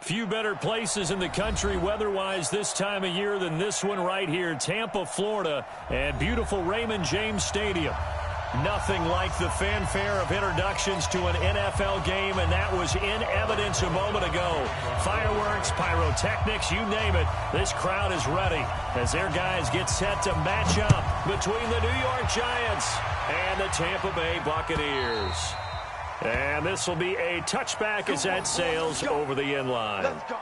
Few better places in the country weather-wise this time of year than this one right here, Tampa, Florida, and beautiful Raymond James Stadium. Nothing like the fanfare of introductions to an NFL game, and that was in evidence a moment ago. Fireworks, pyrotechnics, you name it. This crowd is ready as their guys get set to match up between the New York Giants and the Tampa Bay Buccaneers. And this will be a touchback as that sails over the end line. Let's go.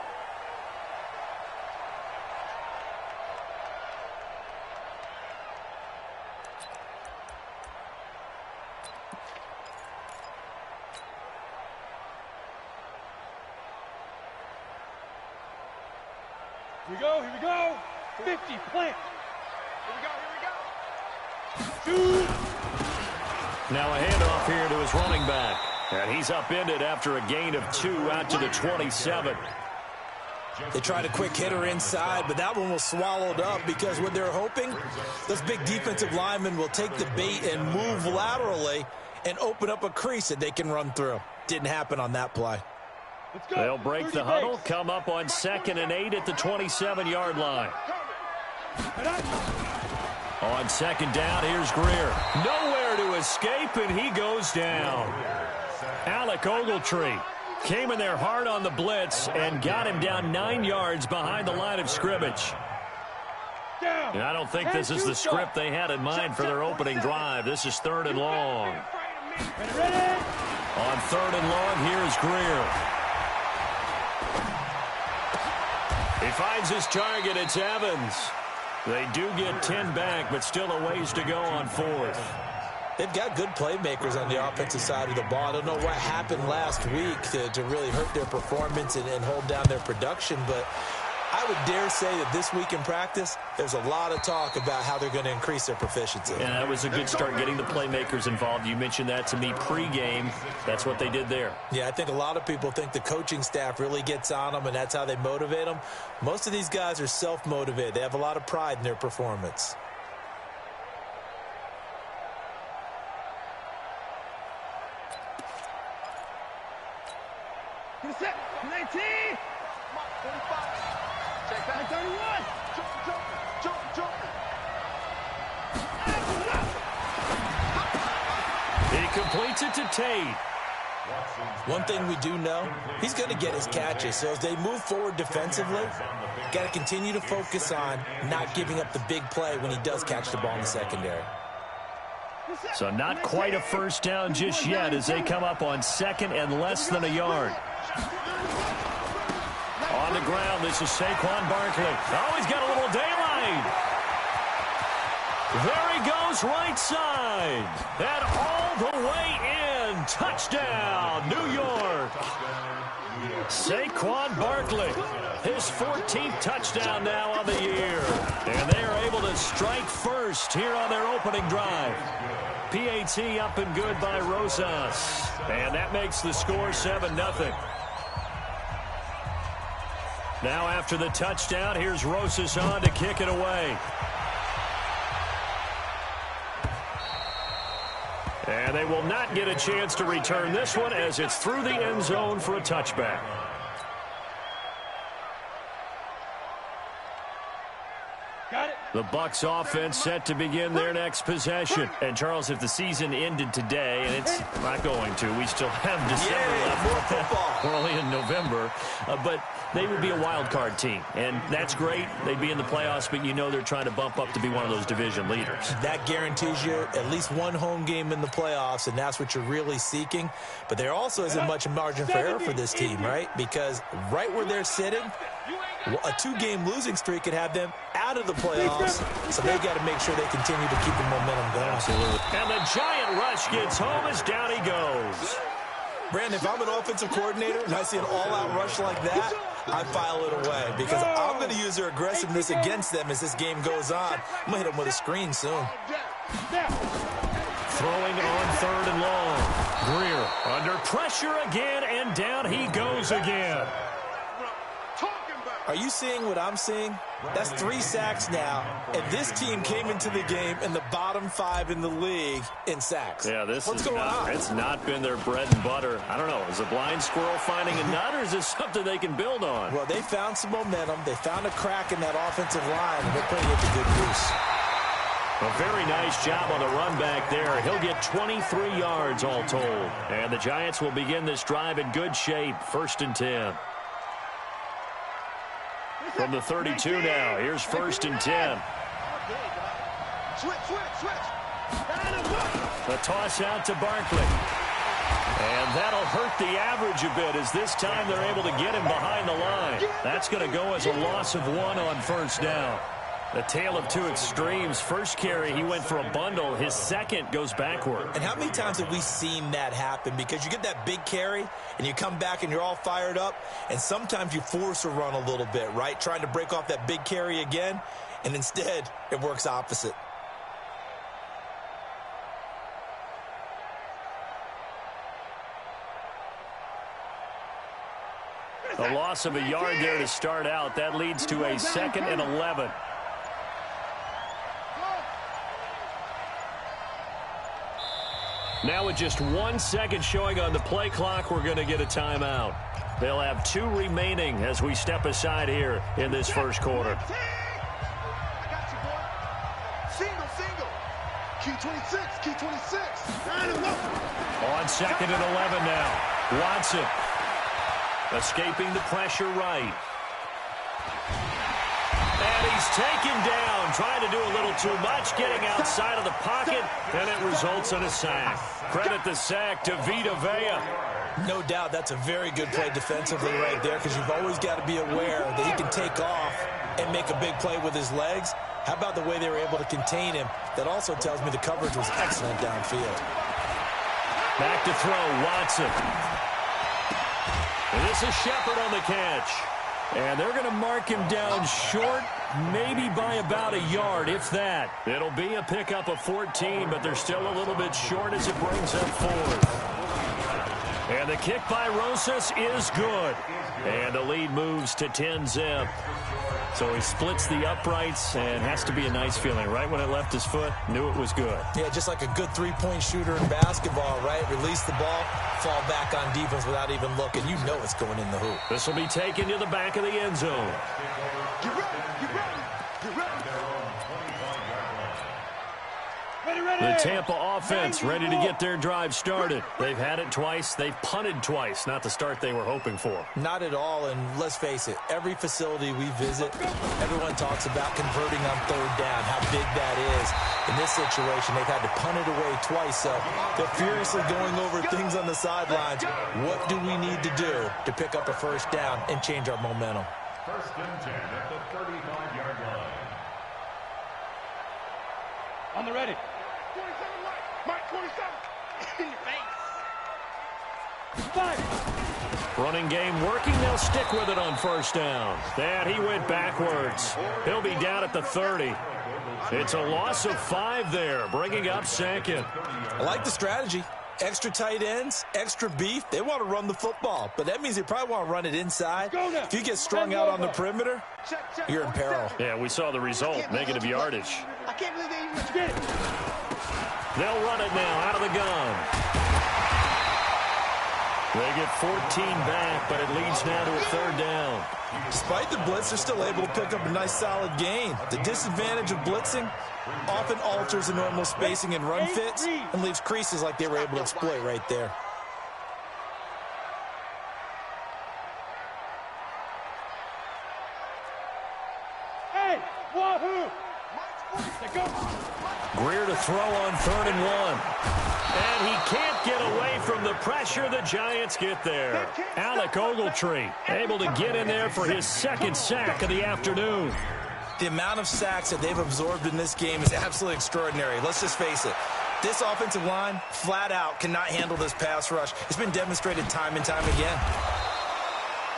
Here we go, here we go. 50, plant. Here we go, here we go. Shoot. Now a handoff here to his running back. And he's upended after a gain of 2 out to the 27. They tried a quick hitter inside, but that one was swallowed up because what they're hoping, those big defensive linemen will take the bait and move laterally and open up a crease that they can run through. Didn't happen on that play. They'll break the huddle, come up on 2nd and 8 at the 27-yard line. On 2nd down, here's Greer. Nowhere to escape, and he goes down. Alec Ogletree came in there hard on the blitz and got him down 9 yards behind the line of scrimmage. And I don't think this is the script they had in mind for their opening drive. This is 3rd and long. On 3rd and long, here's Greer. He finds his target. It's Evans. They do get 10 back, but still a ways to go on 4th. They've got good playmakers on the offensive side of the ball. I don't know what happened last week to really hurt their performance and hold down their production, but I would dare say that this week in practice, there's a lot of talk about how they're going to increase their proficiency. And that was a good start getting the playmakers involved. You mentioned that to me pregame. That's what they did there. Yeah, I think a lot of people think the coaching staff really gets on them, and that's how they motivate them. Most of these guys are self-motivated. They have a lot of pride in their performance. Get a set. 19. 45. Check back. 31. Jump. He completes it to Tate. One thing we do know, he's going to get his catches. So as they move forward defensively, got to continue to focus on not giving up the big play when he does catch the ball in the secondary. So not quite a first down just yet as they come up on 2nd and less than a yard. On the ground, this is Saquon Barkley. Oh, he's got a little daylight. There he goes, right side. And all the way in. Touchdown, New York. Saquon Barkley, his 14th touchdown now on the year. And they are able to strike first here on their opening drive. PAT up and good by Rosas. And that makes the score 7-0. Now after the touchdown, here's Rosas on to kick it away. And they will not get a chance to return this one as it's through the end zone for a touchback. Got it. The Bucs offense set to begin their next possession. And, Charles, if the season ended today, and it's not going to, we still have December left. We're only in November. But they would be a wild card team. And that's great. They'd be in the playoffs, but you know they're trying to bump up to be one of those division leaders. That guarantees you at least one home game in the playoffs, and that's what you're really seeking. But there also isn't much margin for error for this team, right? Because right where they're sitting, a 2-game losing streak could have them out of the playoffs, so they've got to make sure they continue to keep the momentum going. Absolutely. And the giant rush gets home as down he goes. Brandon, if I'm an offensive coordinator and I see an all-out rush like that, I file it away because I'm going to use their aggressiveness against them as this game goes on. I'm going to hit them with a screen soon. Throwing on 3rd and long. Greer under pressure again, and down he goes again. Are you seeing what I'm seeing? That's 3 sacks now, and this team came into the game in the bottom 5 in the league in sacks. Yeah, What's going on? It's not been their bread and butter. I don't know. Is a blind squirrel finding a nut, or is this something they can build on? Well, they found some momentum. They found a crack in that offensive line, and they're putting it to good use. A very nice job on the run back there. He'll get 23 yards all told. And the Giants will begin this drive in good shape. 1st and 10. From the 32 now. Here's 1st and 10. Switch. The toss out to Barkley. And that'll hurt the average a bit as this time they're able to get him behind the line. That's going to go as a loss of 1 on 1st down. The tale of 2 extremes. First carry, he went for a bundle. His second goes backward. And how many times have we seen that happen? Because you get that big carry, and you come back and you're all fired up, and sometimes you force a run a little bit, right? Trying to break off that big carry again, and instead it works opposite. A loss of a yard there to start out. That leads to a 2nd and 11. Now with just 1 second showing on the play clock, we're going to get a timeout. They'll have 2 remaining as we step aside here in this first quarter. I got you, boy. Single. Key 26. On 2nd and 11 now. Watson escaping the pressure right. And he's taken down, trying to do a little too much, getting outside of the pocket, and it results in a sack. Credit the sack to Vita Vea. No doubt that's a very good play defensively right there, because you've always got to be aware that he can take off and make a big play with his legs. How about the way they were able to contain him? That also tells me the coverage was excellent downfield. Back to throw, Watson. And this is Shepard on the catch. And they're going to mark him down short, maybe by about a yard, if that. It'll be a pickup of 14, but they're still a little bit short as it brings up 4th. And the kick by Rosas is good. And the lead moves to 10-zip. So he splits the uprights, and has to be a nice feeling. Right when it left his foot, knew it was good. Yeah, just like a good three-point shooter in basketball, right? Release the ball, fall back on defense without even looking. You know it's going in the hoop. This will be taken to the back of the end zone. Get ready. The Tampa offense ready to get their drive started. They've had it twice. They've punted twice. Not the start they were hoping for. Not at all, and let's face it, every facility we visit, everyone talks about converting on 3rd down, how big that is. In this situation, they've had to punt it away twice, so they're furiously going over things on the sidelines. What do we need to do to pick up a 1st down and change our momentum? 1st and 10 at the 35-yard line. On the ready. 27 right. Mike 27. In your face. 5. Running game working. They'll stick with it on 1st down. And he went backwards. He'll be down at the 30. It's a loss of 5 there, bringing up 2nd. I like the strategy. Extra tight ends, extra beef. They want to run the football, but that means they probably want to run it inside. If you get strung out on the perimeter, you're in peril. Yeah, we saw the result, negative yardage. I can't believe they even get it. They'll run it now out of the gun. They get 14 back, but it leads now to a 3rd down. Despite the blitz, they're still able to pick up a nice solid gain. The disadvantage of blitzing often alters the normal spacing and run fits and leaves creases like they were able to exploit right there. Hey, wahoo! Greer to throw on 3rd and 1. And he can't get away from the pressure. The Giants get there. Alec Ogletree able to get in there for his 2nd sack of the afternoon. The amount of sacks that they've absorbed in this game is absolutely extraordinary. Let's just face it. This offensive line, flat out, cannot handle this pass rush. It's been demonstrated time and time again.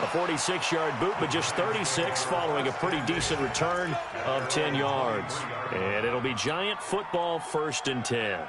A 46-yard boot, but just 36 following a pretty decent return of 10 yards. And it'll be Giant football, 1st and 10.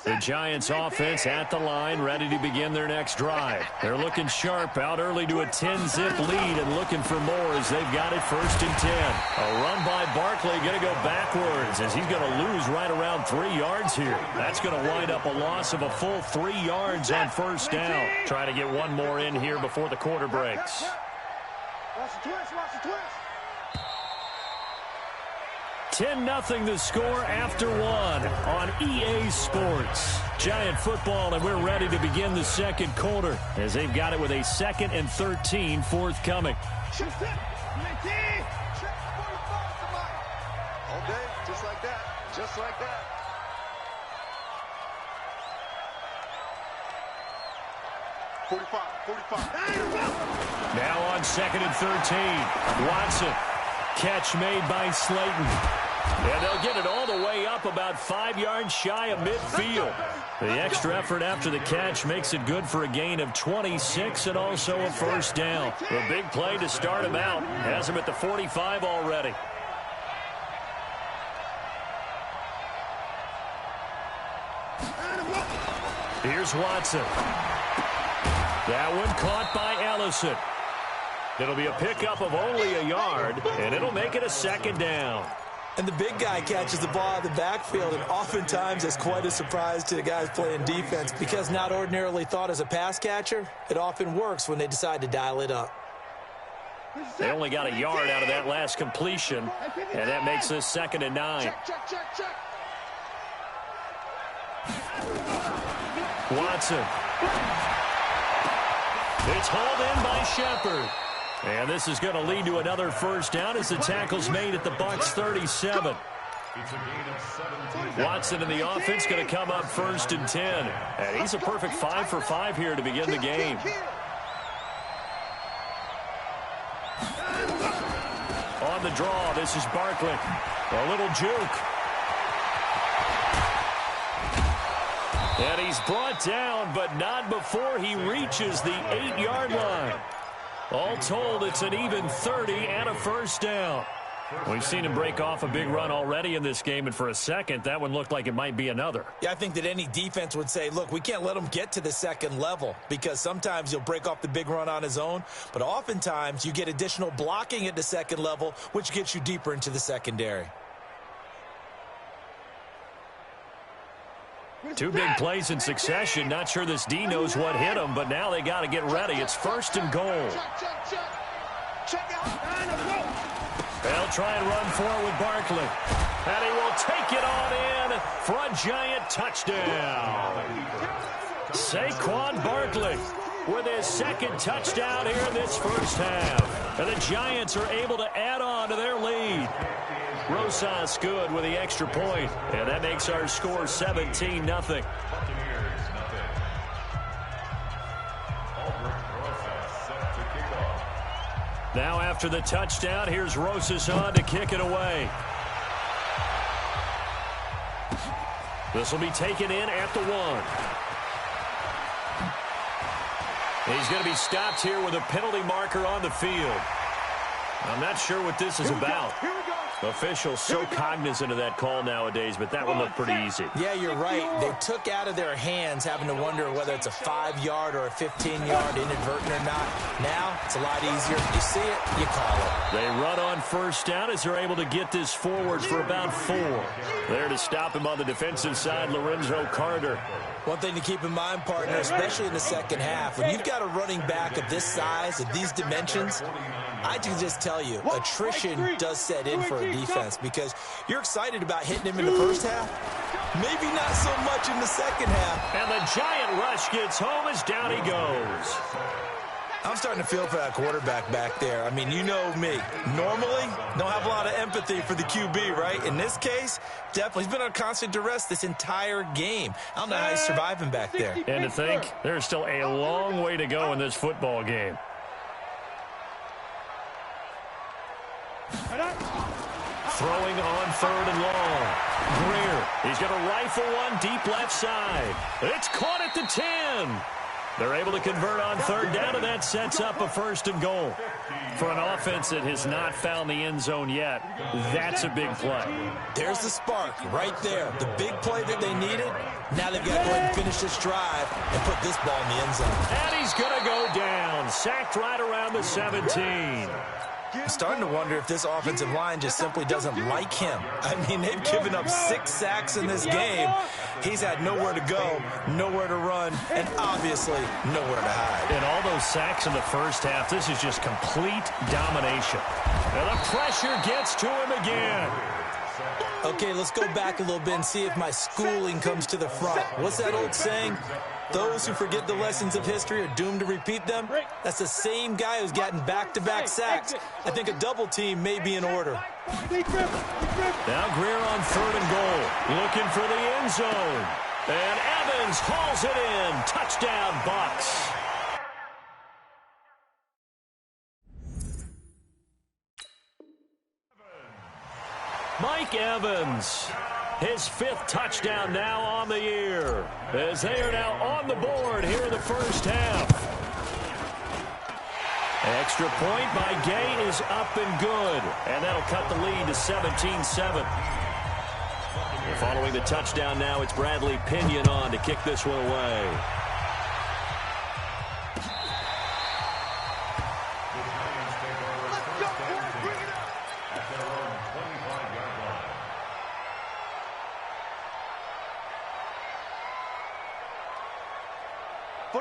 The Giants offense at the line, ready to begin their next drive. They're looking sharp, out early to a 10-zip lead and looking for more as they've got it 1st and 10. A run by Barkley, going to go backwards as he's going to lose right around 3 yards here. That's going to wind up a loss of a full 3 yards on 1st down. Try to get one more in here before the quarter breaks. Watch the twist, watch the twist. 10-0 the score after 1 on EA Sports. Giant football, and we're ready to begin the second quarter as they've got it with a 2nd and 13 forthcoming. All day, just like that, just like that. Now on 2nd and 13. Watson. Catch made by Slayton. And they'll get it all the way up about 5 yards shy of midfield. The extra effort after the catch makes it good for a gain of 26 and also a 1st down. The big play to start him out. Has him at the 45 already. Here's Watson. That one caught by Ellison. It'll be a pickup of only a yard, and it'll make it a 2nd down. And the big guy catches the ball out of the backfield, and oftentimes it's quite a surprise to the guys playing defense because not ordinarily thought as a pass catcher, it often works when they decide to dial it up. They only got a yard out of that last completion, and that makes this 2nd and 9. Check. Watson. It's hauled in by Shepard. And this is going to lead to another 1st down as the tackle's made at the Bucs 37. Watson and the offense going to come up 1st and 10. And he's a perfect 5 for 5 here to begin the game. On the draw, this is Barkley. A little juke. And he's brought down, but not before he reaches the 8-yard line. All told, it's an even 30 and a 1st down. We've seen him break off a big run already in this game, and for a second, that one looked like it might be another. Yeah, I think that any defense would say, look, we can't let him get to the 2nd level because sometimes he'll break off the big run on his own, but oftentimes you get additional blocking at the 2nd level, which gets you deeper into the secondary. 2 big plays in succession. Not sure this D knows what hit him, but now they got to get ready. It's 1st and goal. They'll try and run forward with Barkley. And he will take it on in for a Giant touchdown. Saquon Barkley with his 2nd touchdown here in this 1st half. And the Giants are able to add on to their lead. Rosas good with the extra point, and that makes our score 17-0. Now after the touchdown, here's Rosas on to kick it away. This will be taken in at the 1. He's going to be stopped here with a penalty marker on the field. I'm not sure what this is about. Officials so cognizant of that call nowadays, but that one looked pretty easy. Yeah, you're right. They took out of their hands having to wonder whether it's a 5-yard or a 15-yard inadvertent or not. Now, it's a lot easier. You see it, you call it. They run on 1st down as they're able to get this forward for about 4. There to stop him on the defensive side, Lorenzo Carter. One thing to keep in mind, partner, especially in the 2nd half, when you've got a running back of this size, of these dimensions, I can just tell you, attrition does set in for a defense because you're excited about hitting him in the 1st half. Maybe not so much in the 2nd half. And the Giant rush gets home as down he goes. I'm starting to feel for that quarterback back there. I mean, you know me. Normally, don't have a lot of empathy for the QB, right? In this case, definitely. He's been on constant duress this entire game. I don't know how he's surviving back there. And to think, there's still a long way to go in this football game. Throwing on 3rd and long. Greer, he's going to rifle one deep left side. It's caught at the 10. They're able to convert on third down, and that sets up a 1st and goal. For an offense that has not found the end zone yet, that's a big play. There's the spark right there. The big play that they needed. Now they've got to go ahead and finish this drive and put this ball in the end zone. And he's going to go down. Sacked right around the 17. I'm starting to wonder if this offensive line just simply doesn't like him. I mean, they've given up 6 sacks in this game. He's had nowhere to go, nowhere to run, and obviously nowhere to hide. And all those sacks in the first half, this is just complete domination. And the pressure gets to him again. Okay, let's go back a little bit and see if my schooling comes to the front. What's that old saying? Those who forget the lessons of history are doomed to repeat them. That's the same guy who's gotten back-to-back sacks. I think a double team may be in order. Now Greer on 3rd and goal, looking for the end zone. And Evans hauls it in. Touchdown, Bucs. Mike Evans, his 5th touchdown now on the year, as they are now on the board here in the first half. Extra point by Gay is up and good, and that'll cut the lead to 17-7. Following the touchdown now, it's Bradley Pinion on to kick this one away.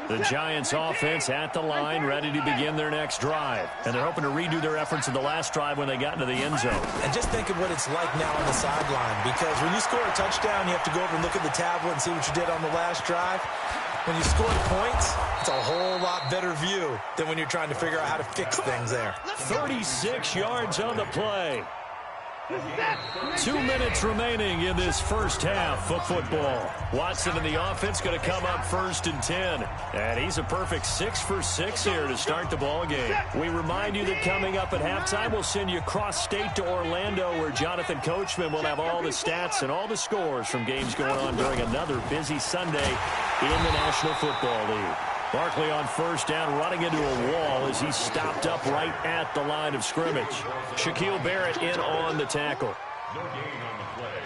The Giants offense at the line, ready to begin their next drive. And they're hoping to redo their efforts in the last drive when they got into the end zone. And just think of what it's like now on the sideline, because when you score a touchdown, you have to go over and look at the tablet and see what you did on the last drive. When you score points, it's a whole lot better view than when you're trying to figure out how to fix things there. 36 yards on the play. 2 minutes remaining in this first half of football. Watson in the offense going to come up 1st and 10. And he's a perfect 6 for 6 here to start the ball game. We remind you that coming up at halftime, we'll send you cross-state to Orlando, where Jonathan Coachman will have all the stats and all the scores from games going on during another busy Sunday in the National Football League. Barkley on 1st down, running into a wall as he's stopped up right at the line of scrimmage. Shaquille Barrett in on the tackle. No gain on the play.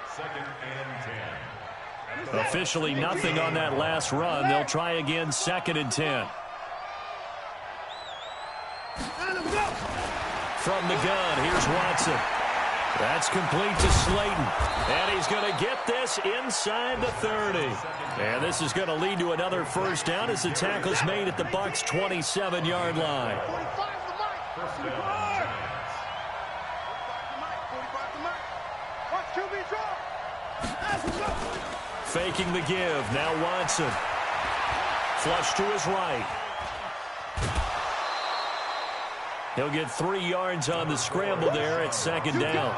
2nd and 10. Officially nothing on that last run. They'll try again 2nd and 10. From the gun, here's Watson. That's complete to Slayton. And he's going to get this inside the 30. And this is going to lead to another 1st down as the tackle's made at the Bucs' 27-yard line. Faking the give. Now Watson. Flush to his right. He'll get 3 yards on the scramble there at 2nd down.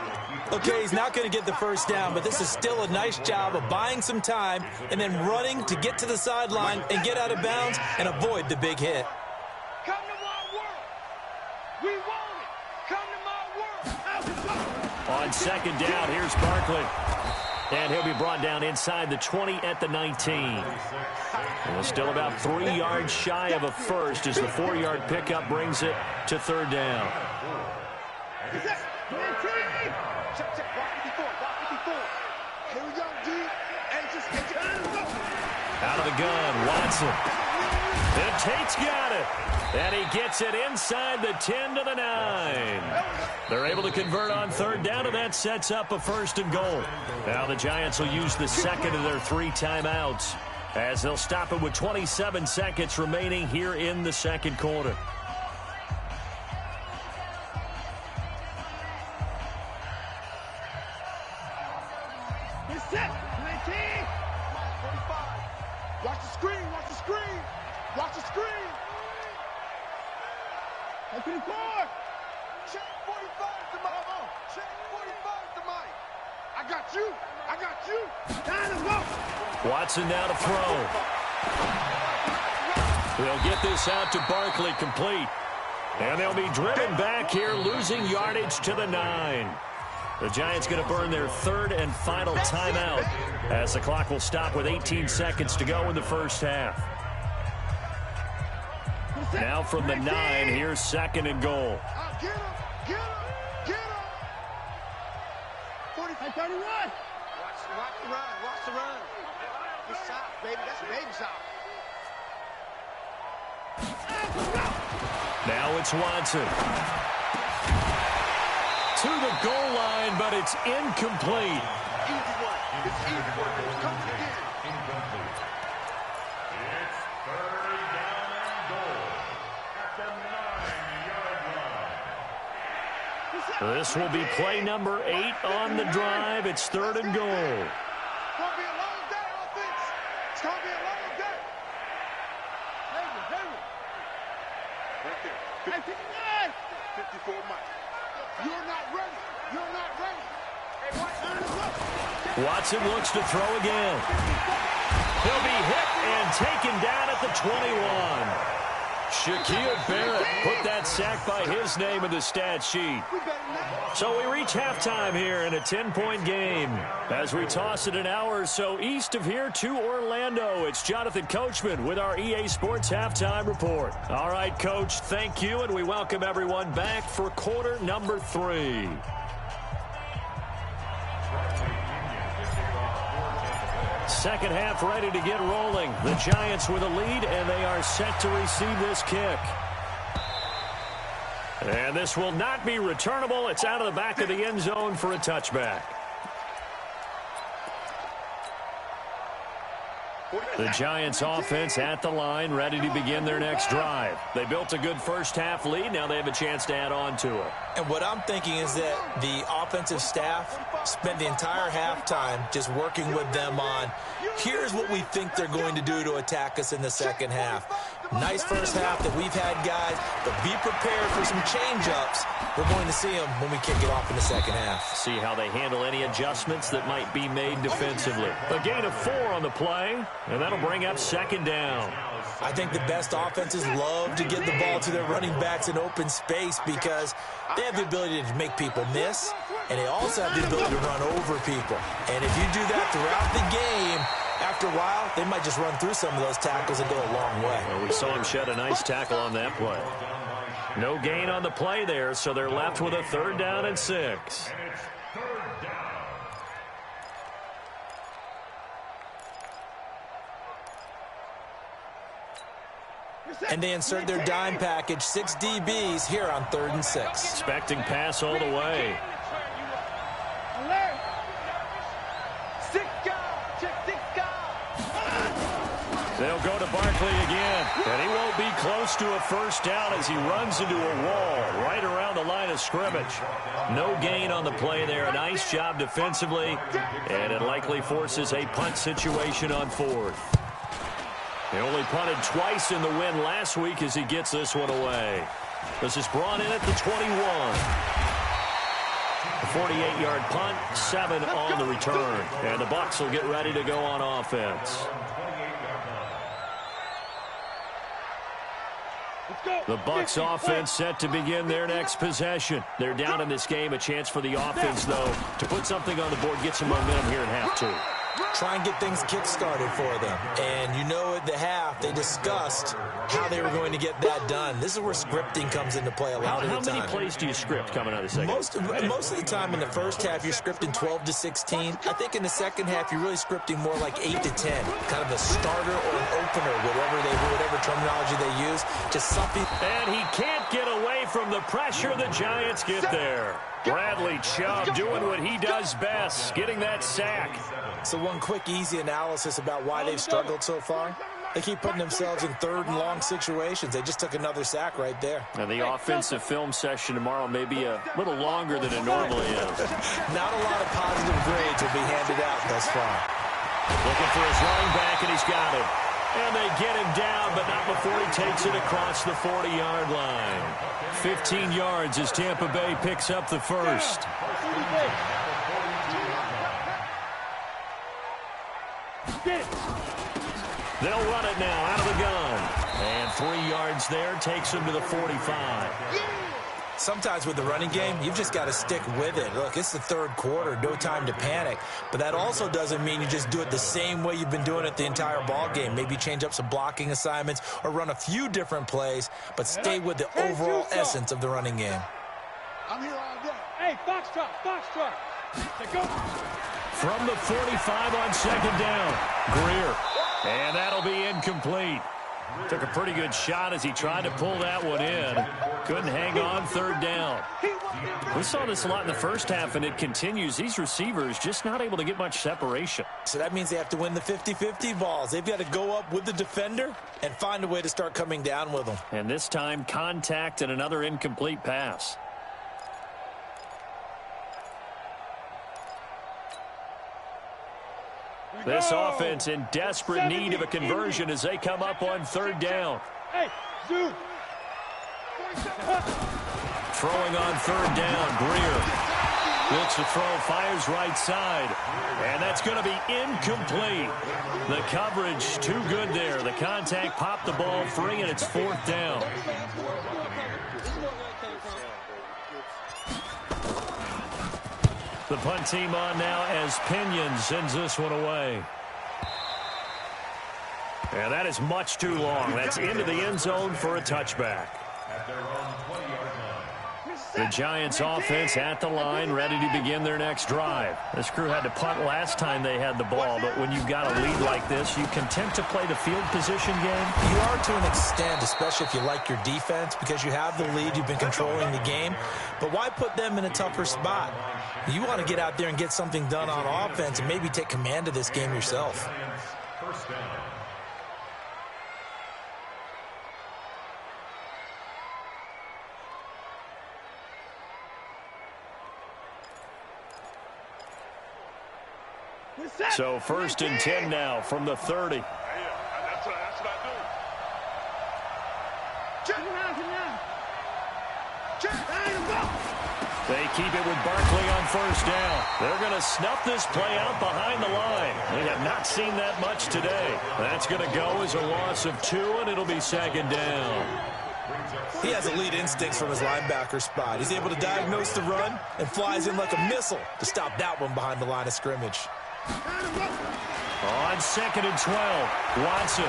Okay, he's not going to get the 1st down, but this is still a nice job of buying some time and then running to get to the sideline and get out of bounds and avoid the big hit. Come to my world. We want it. Come to my world. On 2nd down, here's Barkley. And he'll be brought down inside the 20 at the 19. And still about 3 yards shy of a first as the 4-yard pickup brings it to 3rd down. Out of the gun, Watson. And Tate's got it. And he gets it inside the 10 to the 9. They're able to convert on 3rd down, and that sets up a 1st and goal. Now the Giants will use the 2nd of their 3 timeouts as they'll stop it with 27 seconds remaining here in the 2nd quarter. Watch the screen, watch the screen, watch the screen. Open the court. Check 45 to Mike. Check 45 to Mike. I got you. I got you. Now let's go. Watson now to throw. They'll get this out to Barkley complete. And they'll be driven back here, losing yardage to the 9. The Giants going to burn their 3rd and final timeout as the clock will stop with 18 seconds to go in the first half. Now from the 9, here's 2nd and goal. Get him. Get him. Get him. 45, 31. Watch the run. Watch the run. Good shot, baby. That's a baby shot. Now it's Watson. To the goal line, but it's incomplete. Easy one. It's easy one. Come again. Incomplete. It's 3rd down and goal at the 9-yard line. This will be play number 8 on the drive. It's 3rd and goal. It's going to be a long day, offense. It's going to be a long day. Hayward. Right there. 54 Mike. You're not ready. You're not ready. Hey, Watson. Watson looks to throw again. He'll be hit and taken down at the 21. Shaquille Barrett put that sack by his name in the stat sheet. So we reach halftime here in a 10-point game. As we toss it an hour or so east of here to Orlando, it's Jonathan Coachman with our EA Sports Halftime Report. All right, Coach, thank you, and we welcome everyone back for quarter number 3. Second half ready to get rolling. The Giants with a lead, and they are set to receive this kick. And this will not be returnable. It's out of the back of the end zone for a touchback. The Giants offense at the line, ready to begin their next drive. They built a good first half lead. Now they have a chance to add on to it. And what I'm thinking is that the offensive staff spent the entire halftime just working with them on, here's what we think they're going to do to attack us in the second half. Nice first half that we've had, guys, but be prepared for some change-ups. We're going to see them when we kick it off in the second half. See how they handle any adjustments that might be made defensively. A gain of 4 on the play, and that'll bring up 2nd down. I think the best offenses love to get the ball to their running backs in open space because they have the ability to make people miss, and they also have the ability to run over people. And if you do that throughout the game, after a while, they might just run through some of those tackles and go a long way. Well, we saw him shed a nice tackle on that play. No gain on the play there, so they're left with a 3rd down and 6. And they insert their dime package, 6 DBs here on 3rd and 6. Expecting pass all the way. They'll go to Barkley again, and he won't be close to a first down as he runs into a wall right around the line of scrimmage. No gain on the play there. A nice job defensively, and it likely forces a punt situation on 4th. He only punted twice in the win last week as he gets this one away. This is brought in at the 21. A 48-yard punt, 7 on the return. And the Bucs will get ready to go on offense. The Bucs offense set to begin their next possession. They're down in this game. A chance for the offense, though, to put something on the board, get some momentum here in half 2. Try and get things kick-started for them. And you know at the half, they discussed how they were going to get that done. This is where scripting comes into play a lot of the time. How many plays do you script coming out of the second? Most of the time in the first half, you're scripting 12 to 16. I think in the second half, you're really scripting more like 8 to 10. Kind of a starter or an opener, whatever terminology they use. Just something. And he can't get away from the pressure. The Giants get there. Bradley Chubb doing what he does best, getting that sack. So one quick, easy analysis about why they've struggled so far. They keep putting themselves in 3rd and long situations. They just took another sack right there. And the offensive film session tomorrow may be a little longer than it normally is. Not a lot of positive grades will be handed out thus far. Looking for his running back, and he's got it. And they get him down, but not before he takes it across the 40-yard line. 15 yards as Tampa Bay picks up the first. They'll run it now out of the gun. And 3 yards there takes him to the 45. Sometimes with the running game, you've just got to stick with it. Look, it's the third quarter, no time to panic. But that also doesn't mean you just do it the same way you've been doing it the entire ball game. Maybe change up some blocking assignments or run a few different plays, but stay with the overall essence of the running game. I'm here all day. Hey, foxtrot, foxtrot. Go. From the 45 on second down, Greer. And that'll be incomplete. Took a pretty good shot as he tried to pull that one in. Couldn't hang on third down. We saw this a lot in the first half, and it continues. These receivers just not able to get much separation. So that means they have to win the 50-50 balls. They've got to go up with the defender and find a way to start coming down with them. And this time, contact and another incomplete pass. This offense in desperate need of a conversion as they come up on third down. Hey, zoom. Throwing on third down, Greer. Looks to throw, fires right side. And that's going to be incomplete. The coverage too good there. The contact popped the ball free, and it's fourth down. The punt team on now as Pinion sends this one away. And that is much too long. That's into the end zone for a touchback. The Giants offense at the line, ready to begin their next drive. This crew had to punt last time they had the ball, but when you've got a lead like this, you can tend to play the field position game. You are to an extent, especially if you like your defense, because you have the lead, you've been controlling the game. But why put them in a tougher spot? You want to get out there and get something done on offense and maybe take command of this game yourself. First down. So first and 10 now from the 30. That's what I do. They keep it with Barkley on first down. They're going to snuff this play out behind the line. We have not seen that much today. That's going to go as a loss of 2, and it'll be second down. He has elite instincts from his linebacker spot. He's able to diagnose the run and flies in like a missile to stop that one behind the line of scrimmage. On second and 12, Watson.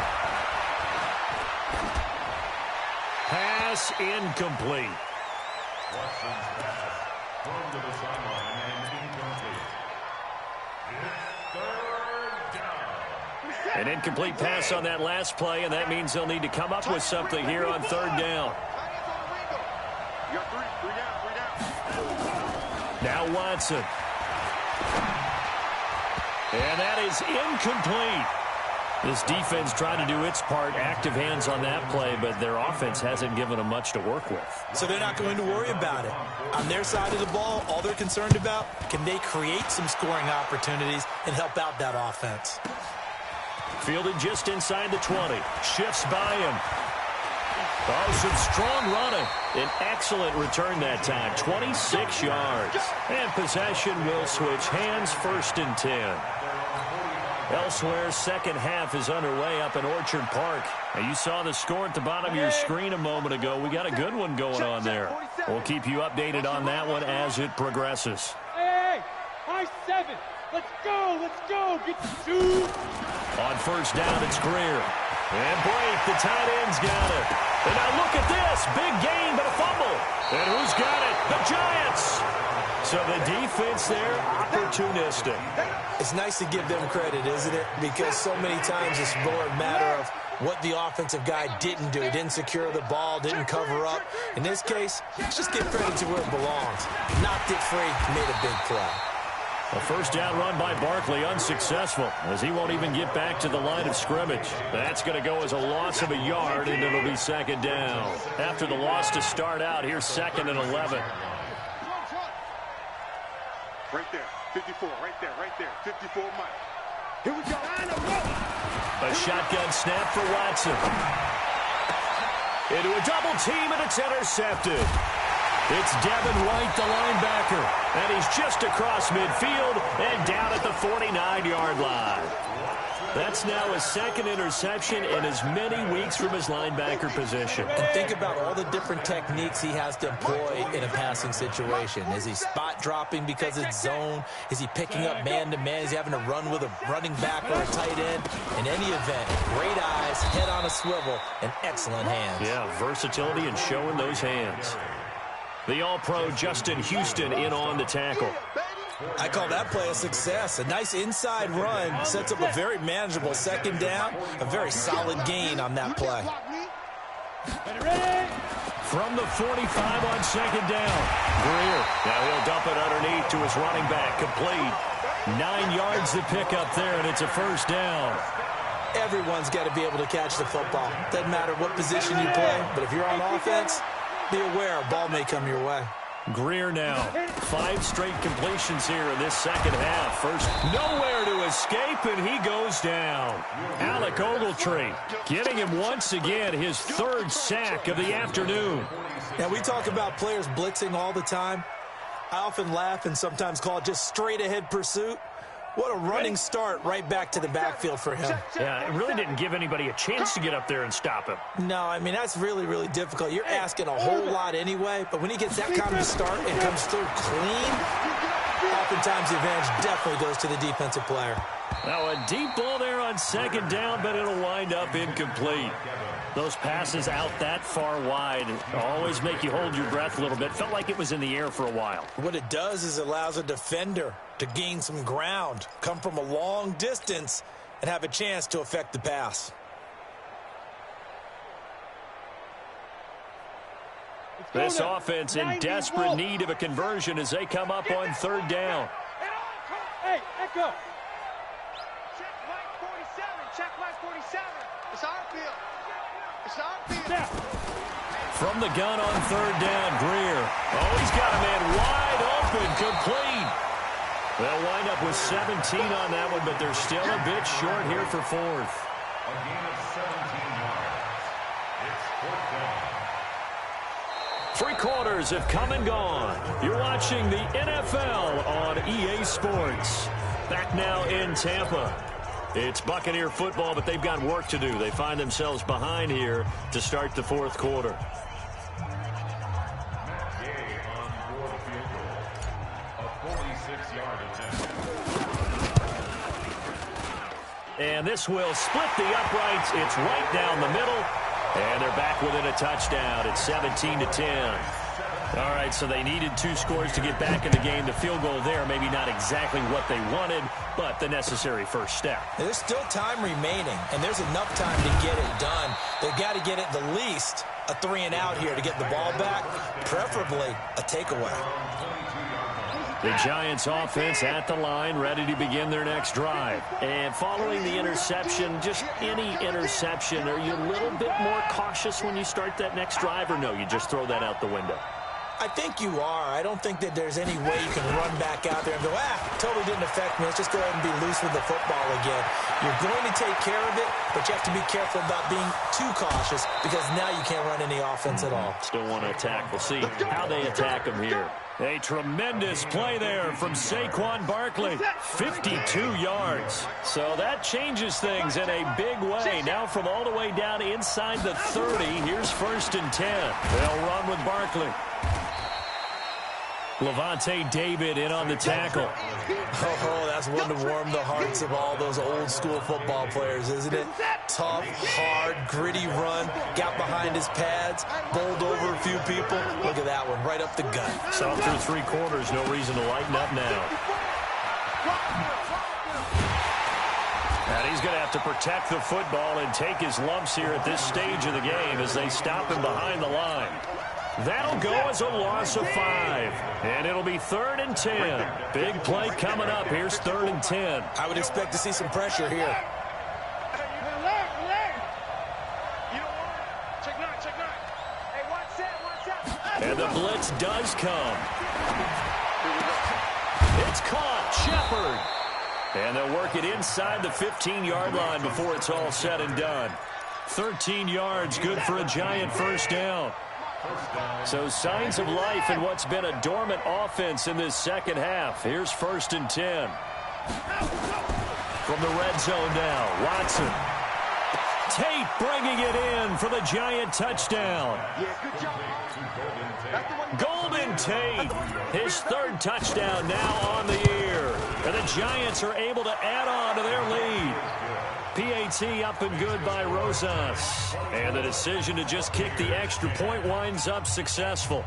Pass incomplete. Watson's pass thrown to the sideline and incomplete. It's third down. An incomplete pass on that last play, and that means they'll need to come up with something here on third down. You got three down. Now Watson. And that is incomplete. This defense trying to do its part, active hands on that play, but their offense hasn't given them much to work with. So they're not going to worry about it. On their side of the ball, all they're concerned about, can they create some scoring opportunities and help out that offense? Fielded just inside the 20. Shifts by him. Oh, some strong running. An excellent return that time. 26 yards. And possession will switch hands, first and 10. Elsewhere, second half is underway up in Orchard Park. Now, you saw the score at the bottom of your screen a moment ago. We got a good one going on there. We'll keep you updated on that one as it progresses. Hey, high 7. Let's go, let's go. Get the 2. On first down, it's Greer. And Blake, the tight end's got it. And now look at this. Big gain, but a fumble. And who's got it? The Giants. So the defense there, opportunistic. It's nice to give them credit, isn't it? Because so many times it's more a matter of what the offensive guy didn't do. He didn't secure the ball, didn't cover up. In this case, let's just give credit to where it belongs. Knocked it free, made a big play. A first down run by Barkley, unsuccessful, as he won't even get back to the line of scrimmage. That's going to go as a loss of a yard, and it'll be second down. After the loss to start out, here's second and 11. Right there, 54, right there, 54 Mike. Here we go. A shotgun snap for Watson. Into a double team, and it's intercepted. It's Devin White, the linebacker. And he's just across midfield and down at the 49-yard line. That's now his second interception in as many weeks from his linebacker position. And think about all the different techniques he has to employ in a passing situation. Is he spot dropping because it's zone? Is he picking up man-to-man? Is he having to run with a running back or a tight end? In any event, great eyes, head on a swivel, and excellent hands. Yeah, versatility and showing those hands. The All-Pro Justin Houston in on the tackle. I call that play a success. A nice inside run sets up a very manageable second down. A very solid gain on that play. From the 45 on second down. Greer. Now he'll dump it underneath to his running back. Complete. 9 yards to pick up there, and it's a first down. Everyone's got to be able to catch the football. Doesn't matter what position you play, but if you're on offense, be aware a ball may come your way. Greer now. 5 straight completions here in this second half. First, nowhere to escape, and he goes down. Alec Ogletree getting him once again his 3rd sack of the afternoon. Now, we talk about players blitzing all the time. I often laugh and sometimes call it just straight-ahead pursuit. What a running start right back to the backfield for him. Yeah, it really didn't give anybody a chance to get up there and stop him. No, I mean, that's really, really difficult. You're asking a whole lot anyway, but when he gets that kind of a start and comes through clean, oftentimes the advantage definitely goes to the defensive player. Now a deep ball there on second down, but it'll wind up incomplete. Those passes out that far wide always make you hold your breath a little bit. Felt like it was in the air for a while. What it does is it allows a defender to gain some ground, come from a long distance, and have a chance to affect the pass. This offense in desperate need of a conversion as they come up on 3rd down. Hey, Echo. Check Mike 47. Check Mike 47. It's our field. It's our field. From the gun on 3rd down, Greer. Oh, he's got a man wide open, complete. They'll wind up with 17 on that one, but they're still a bit short here for 4th. A gain of 17 yards. It's 4th down. 3 quarters have come and gone. You're watching the NFL on EA Sports. Back now in Tampa. It's Buccaneer football, but they've got work to do. They find themselves behind here to start the 4th quarter. Matt Gay on board the field goal. A 46-yard attempt. And this will split the uprights. It's right down the middle. And they're back within a touchdown. It's 17-10. All right, so they needed 2 scores to get back in the game. The field goal there, maybe not exactly what they wanted, but the necessary first step. There's still time remaining, and there's enough time to get it done. They've got to get at the least a 3-and-out here to get the ball back, preferably a takeaway. The Giants offense at the line, ready to begin their next drive. And following the interception, just any interception, are you a little bit more cautious when you start that next drive, or no, you just throw that out the window? I think you are. I don't think that there's any way you can run back out there and go, totally didn't affect me. Let's just go ahead and be loose with the football again. You're going to take care of it, but you have to be careful about being too cautious because now you can't run any offense at all. Still want to attack. We'll see how they attack them here. A tremendous play there from Saquon Barkley. 52 yards. So that changes things in a big way. Now from all the way down inside the 30, here's 1st and 10. They'll run with Barkley. Levante David in on the tackle. Oh, that's one to warm the hearts of all those old school football players, isn't it? Tough, hard, gritty run. Got behind his pads, bowled over a few people. Look at that one, right up the gut. So through 3 quarters, no reason to lighten up now. And he's going to have to protect the football and take his lumps here at this stage of the game as they stop him behind the line. That'll go as a loss of 5. And it'll be 3rd and 10. Big play coming up. Here's 3rd and 10. I would expect to see some pressure here. And the blitz does come. It's caught. Shepard. And they'll work it inside the 15-yard line before it's all said and done. 13 yards, good for a Giant first down. So signs of life in what's been a dormant offense in this second half. Here's 1st and 10. From the red zone now, Watson. Tate bringing it in for the Giant touchdown. Golden Tate, his 3rd touchdown now on the year. And the Giants are able to add on to their lead. PAT up and good by Rosas. And the decision to just kick the extra point winds up successful.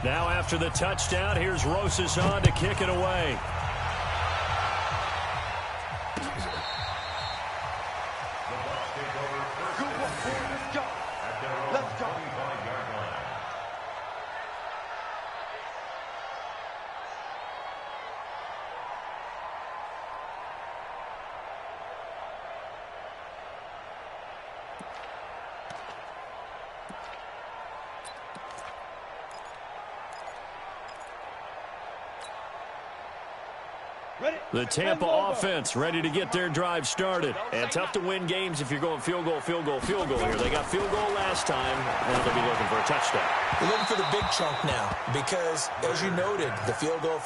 Now after the touchdown, here's Rosas on to kick it away. The Tampa offense ready to get their drive started. And tough to win games if you're going field goal, field goal, field goal here. They got field goal last time, and they'll be looking for a touchdown. They're looking for the big chunk now because, as you noted, the field goal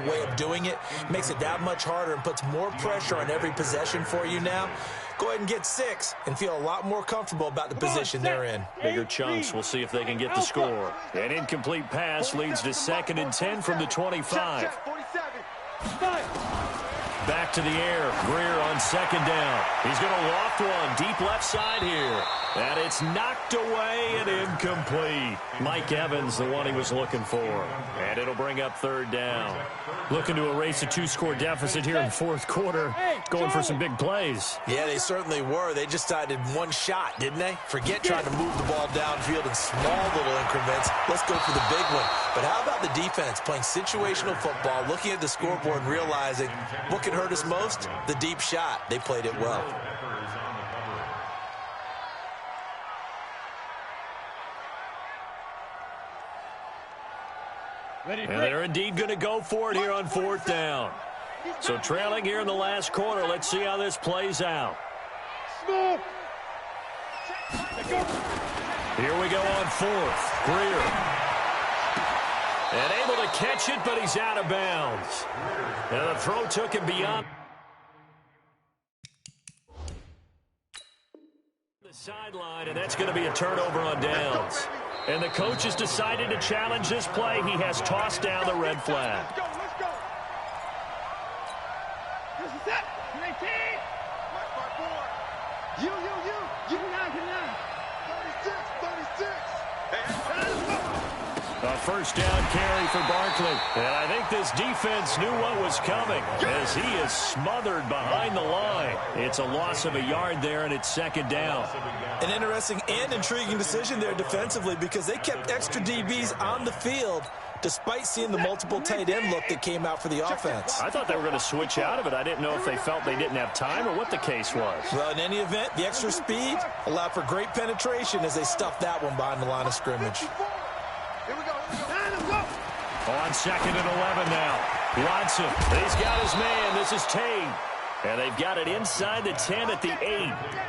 way of doing it makes it that much harder and puts more pressure on every possession for you now. Go ahead and get 6 and feel a lot more comfortable about the position they're in. Bigger chunks. We'll see if they can get the score. An incomplete pass leads to 2nd and 10 from the 25. Back to the air. Greer on 2nd down. He's going to loft one deep left side here. And it's knocked away and incomplete. Mike Evans, the one he was looking for. And it'll bring up 3rd down. Looking to erase a 2-score deficit here in the 4th quarter. Going for some big plays. Yeah, they certainly were. They just decided one shot, didn't they? Forget trying to move the ball downfield in small little increments. Let's go for the big one. But how about the defense playing situational football, looking at the scoreboard and realizing what can hurt us most? The deep shot. They played it well. And they're indeed going to go for it here on 4th down. So trailing here in the last quarter. Let's see how this plays out. Here we go on 4th. Greer. And able to catch it, but he's out of bounds. And the throw took him beyond the sideline, and that's going to be a turnover on downs. And the coach has decided to challenge this play. He has tossed down the red flag. Let's go, let's go. This is it. 19. Mark 4. You. Get it out. 36. A 1st down carry for Barkley. And I think this defense knew what was coming as he is smothered behind the line. It's a loss of a yard there, and it's 2nd down. An interesting and intriguing decision there defensively because they kept extra DBs on the field despite seeing the multiple tight end look that came out for the offense. I thought they were going to switch out of it. I didn't know if they felt they didn't have time or what the case was. Well, in any event, the extra speed allowed for great penetration as they stuffed that one behind the line of scrimmage. Here we go. On 2nd and 11 now. Watson, he's got his man. This is Tate. And they've got it inside the 10 at the 8.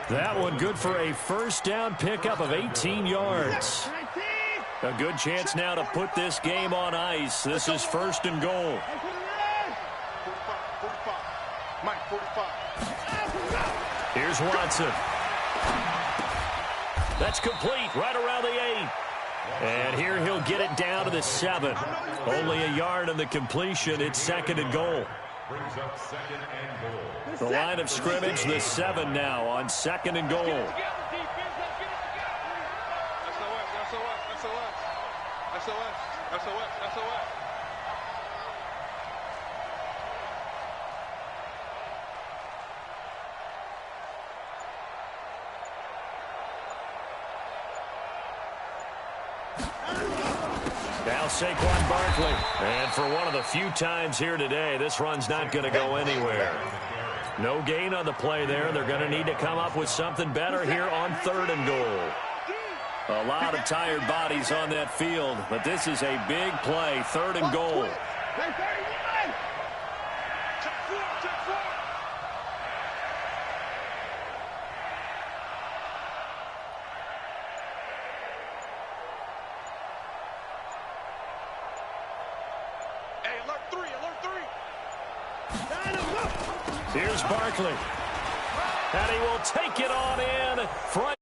That one good for a 1st down pickup of 18 yards. A good chance now to put this game on ice. This is 1st and goal. 45. Here's Watson. That's complete right around the 8. And here he'll get it down to the 7. Only a yard on the completion. It's 2nd and goal. Brings up 2nd and goal. The line of scrimmage, the 7 now on 2nd and goal. SOS. Now Saquon Barkley. And for one of the few times here today, this run's not going to go anywhere. No gain on the play there. They're going to need to come up with something better here on 3rd and goal. A lot of tired bodies on that field, but this is a big play, 3rd and goal. Check 4, check 4. Hey, alert 3, alert 3. Here's Barkley. And he will take it on in. Front